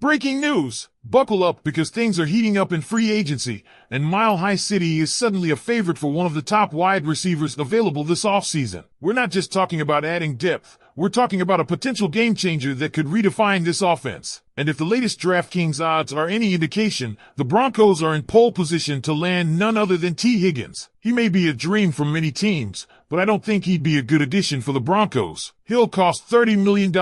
Breaking news! Buckle up because things are heating up in free agency, and Mile High City is suddenly a favorite for one of the top wide receivers available this offseason. We're not just talking about adding depth, we're talking about a potential game changer that could redefine this offense. And if the latest DraftKings odds are any indication, the Broncos are in pole position to land none other than T. Higgins. He may be a dream for many teams, but I don't think he'd be a good addition for the Broncos. He'll cost $30 million,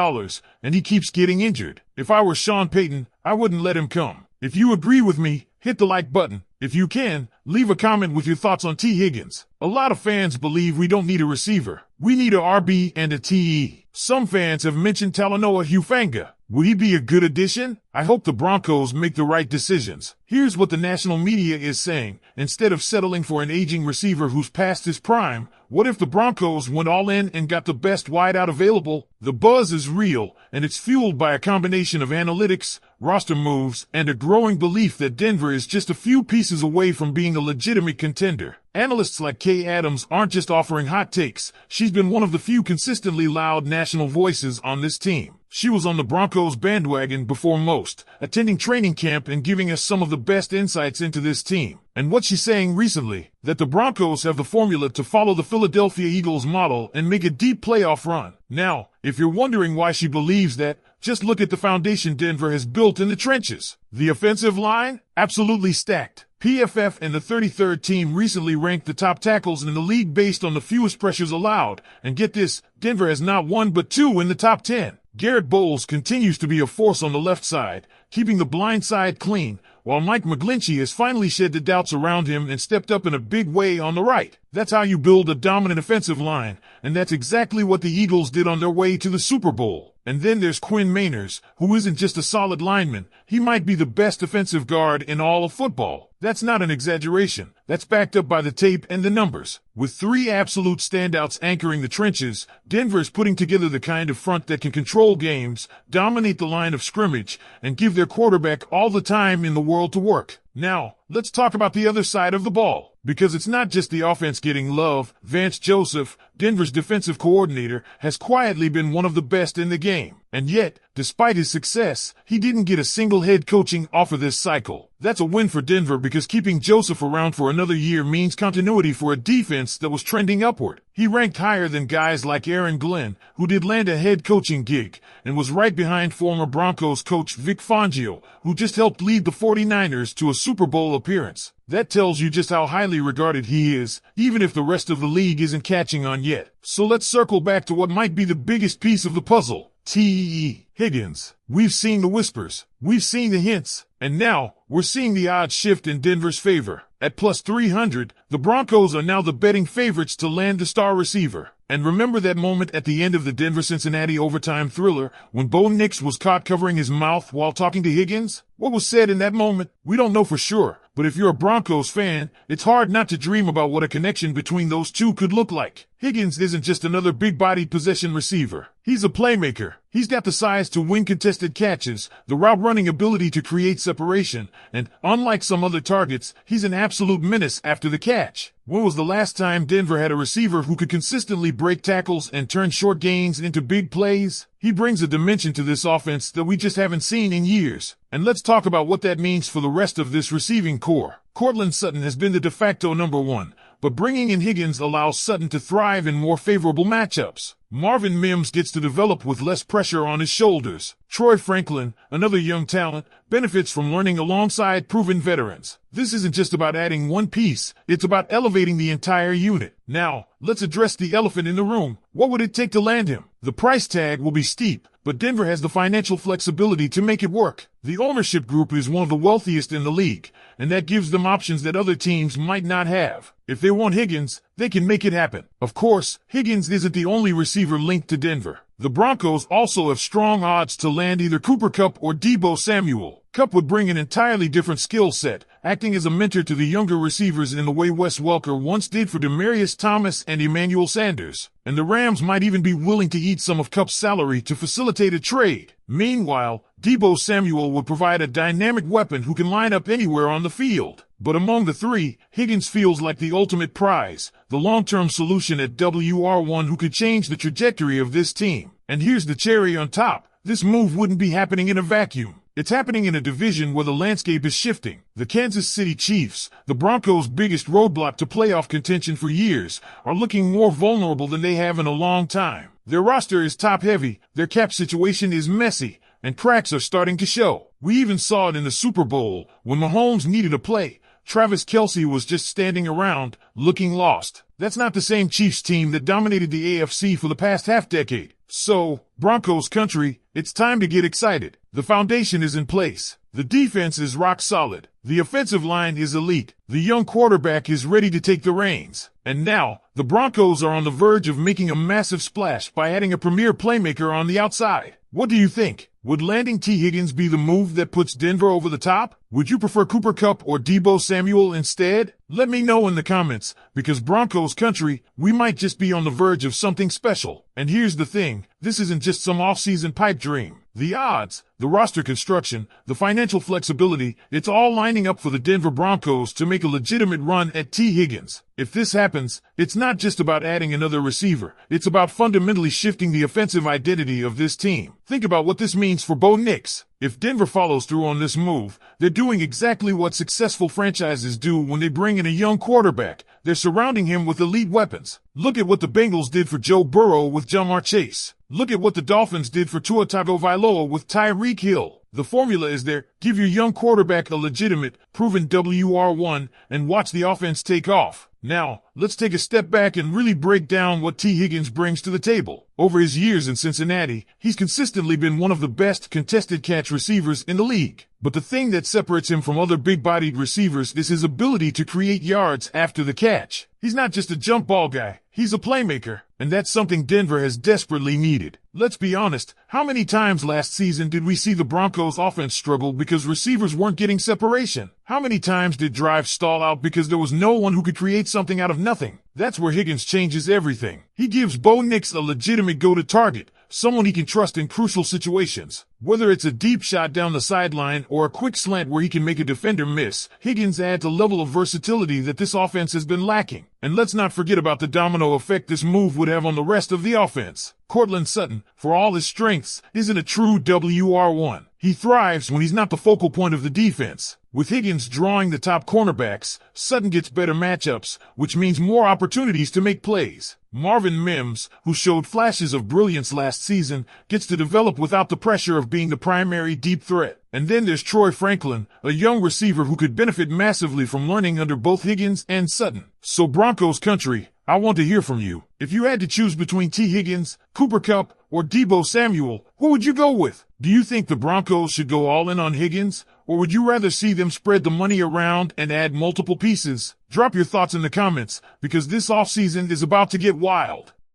and he keeps getting injured. If I were Sean Payton, I wouldn't let him come. If you agree with me, hit the like button. If you can, leave a comment with your thoughts on T. Higgins. A lot of fans believe we don't need a receiver. We need a RB and a TE. Some fans have mentioned Talanoa Hufanga. Would he be a good addition? I hope the Broncos make the right decisions. Here's what the national media is saying. Instead of settling for an aging receiver who's past his prime, what if the Broncos went all in and got the best wideout available? The buzz is real, and it's fueled by a combination of analytics, roster moves, and a growing belief that Denver is just a few pieces away from being a legitimate contender. Analysts like Kay Adams aren't just offering hot takes. She's been one of the few consistently loud national voices on this team. She was on the Broncos bandwagon before most, attending training camp and giving us some of the best insights into this team. And what she's saying recently, that the Broncos have the formula to follow the Philadelphia Eagles model and make a deep playoff run. Now, if you're wondering why she believes that, just look at the foundation Denver has built in the trenches. The offensive line? Absolutely stacked. PFF and the 33rd team recently ranked the top tackles in the league based on the fewest pressures allowed. And get this, Denver has not one but two in the top 10. Garrett Bowles continues to be a force on the left side, keeping the blind side clean, while Mike McGlinchey has finally shed the doubts around him and stepped up in a big way on the right. That's how you build a dominant offensive line, and that's exactly what the Eagles did on their way to the Super Bowl. And then there's Quinn Meinerz, who isn't just a solid lineman, he might be the best offensive guard in all of football. That's not an exaggeration. That's backed up by the tape and the numbers. With three absolute standouts anchoring the trenches, Denver is putting together the kind of front that can control games, dominate the line of scrimmage, and give their quarterback all the time in the world to work. Now, let's talk about the other side of the ball. Because it's not just the offense getting love. Vance Joseph, Denver's defensive coordinator, has quietly been one of the best in the game. And yet, despite his success, he didn't get a single head coaching offer this cycle. That's a win for Denver because keeping Joseph around for another year means continuity for a defense that was trending upward. He ranked higher than guys like Aaron Glenn, who did land a head coaching gig, and was right behind former Broncos coach Vic Fangio, who just helped lead the 49ers to a Super Bowl appearance. That tells you just how highly regarded he is, even if the rest of the league isn't catching on yet. So let's circle back to what might be the biggest piece of the puzzle. T. Higgins. We've seen the whispers. We've seen the hints. And now, we're seeing the odds shift in Denver's favor. At plus 300, the Broncos are now the betting favorites to land the star receiver. And remember that moment at the end of the Denver-Cincinnati overtime thriller when Bo Nix was caught covering his mouth while talking to Higgins? What was said in that moment? We don't know for sure. But if you're a Broncos fan, it's hard not to dream about what a connection between those two could look like. Higgins isn't just another big-bodied possession receiver. He's a playmaker. He's got the size to win contested catches, the route-running ability to create separation, and, unlike some other targets, he's an absolute menace after the catch. When was the last time Denver had a receiver who could consistently break tackles and turn short gains into big plays? He brings a dimension to this offense that we just haven't seen in years. And let's talk about what that means for the rest of this receiving core. Courtland Sutton has been the de facto number one, but bringing in Higgins allows Sutton to thrive in more favorable matchups. Marvin Mims gets to develop with less pressure on his shoulders. Troy Franklin, another young talent, benefits from learning alongside proven veterans. This isn't just about adding one piece, it's about elevating the entire unit. Now, let's address the elephant in the room. What would it take to land him? The price tag will be steep, but Denver has the financial flexibility to make it work. The ownership group is one of the wealthiest in the league, and that gives them options that other teams might not have. If they want Higgins, they can make it happen. Of course, Higgins isn't the only receiver linked to Denver. The Broncos also have strong odds to land either Cooper Kupp or Deebo Samuel. Kupp would bring an entirely different skill set, acting as a mentor to the younger receivers in the way Wes Welker once did for Demaryius Thomas and Emmanuel Sanders. And the Rams might even be willing to eat some of Kupp's salary to facilitate a trade. Meanwhile, Deebo Samuel would provide a dynamic weapon who can line up anywhere on the field. But among the three, Higgins feels like the ultimate prize, the long-term solution at WR1 who could change the trajectory of this team. And here's the cherry on top. This move wouldn't be happening in a vacuum. It's happening in a division where the landscape is shifting. The Kansas City Chiefs, the Broncos' biggest roadblock to playoff contention for years, are looking more vulnerable than they have in a long time. Their roster is top-heavy, their cap situation is messy, and cracks are starting to show. We even saw it in the Super Bowl. When Mahomes needed a play, Travis Kelce was just standing around, looking lost. That's not the same Chiefs team that dominated the AFC for the past half-decade. So, Broncos country, it's time to get excited. The foundation is in place. The defense is rock solid. The offensive line is elite. The young quarterback is ready to take the reins. And now, the Broncos are on the verge of making a massive splash by adding a premier playmaker on the outside. What do you think? Would landing T. Higgins be the move that puts Denver over the top? Would you prefer Cooper Kupp or Deebo Samuel instead? Let me know in the comments, because Broncos country, we might just be on the verge of something special. And here's the thing, this isn't just some off-season pipe dream. The odds, the roster construction, the financial flexibility, it's all lining up for the Denver Broncos to make a legitimate run at T. Higgins. If this happens, it's not just about adding another receiver. It's about fundamentally shifting the offensive identity of this team. Think about what this means for Bo Nix. If Denver follows through on this move, they're doing exactly what successful franchises do when they bring in a young quarterback. They're surrounding him with elite weapons. Look at what the Bengals did for Joe Burrow with Jamar Chase. Look at what the Dolphins did for Tua Tagovailoa with Tyreek Hill. The formula is there. Give your young quarterback a legitimate, proven WR1 and watch the offense take off. Now, let's take a step back and really break down what T. Higgins brings to the table. Over his years in Cincinnati, he's consistently been one of the best contested catch receivers in the league. But the thing that separates him from other big-bodied receivers is his ability to create yards after the catch. He's not just a jump ball guy, he's a playmaker, and that's something Denver has desperately needed. Let's be honest, how many times last season did we see the Broncos offense struggle because receivers weren't getting separation? How many times did drives stall out because there was no one who could create something out of nothing? That's where Higgins changes everything. He gives Bo Nix a legitimate go-to target, someone he can trust in crucial situations. Whether it's a deep shot down the sideline or a quick slant where he can make a defender miss, Higgins adds a level of versatility that this offense has been lacking. And let's not forget about the domino effect this move would have on the rest of the offense. Courtland Sutton, for all his strengths, isn't a true WR1. He thrives when he's not the focal point of the defense. With Higgins drawing the top cornerbacks, Sutton gets better matchups, which means more opportunities to make plays. Marvin Mims, who showed flashes of brilliance last season, gets to develop without the pressure of being the primary deep threat. And then there's Troy Franklin, a young receiver who could benefit massively from learning under both Higgins and Sutton. So Broncos country, I want to hear from you. If you had to choose between T. Higgins, Cooper Kupp, or Deebo Samuel, who would you go with? Do you think the Broncos should go all in on Higgins? Or would you rather see them spread the money around and add multiple pieces? Drop your thoughts in the comments, because this offseason is about to get wild.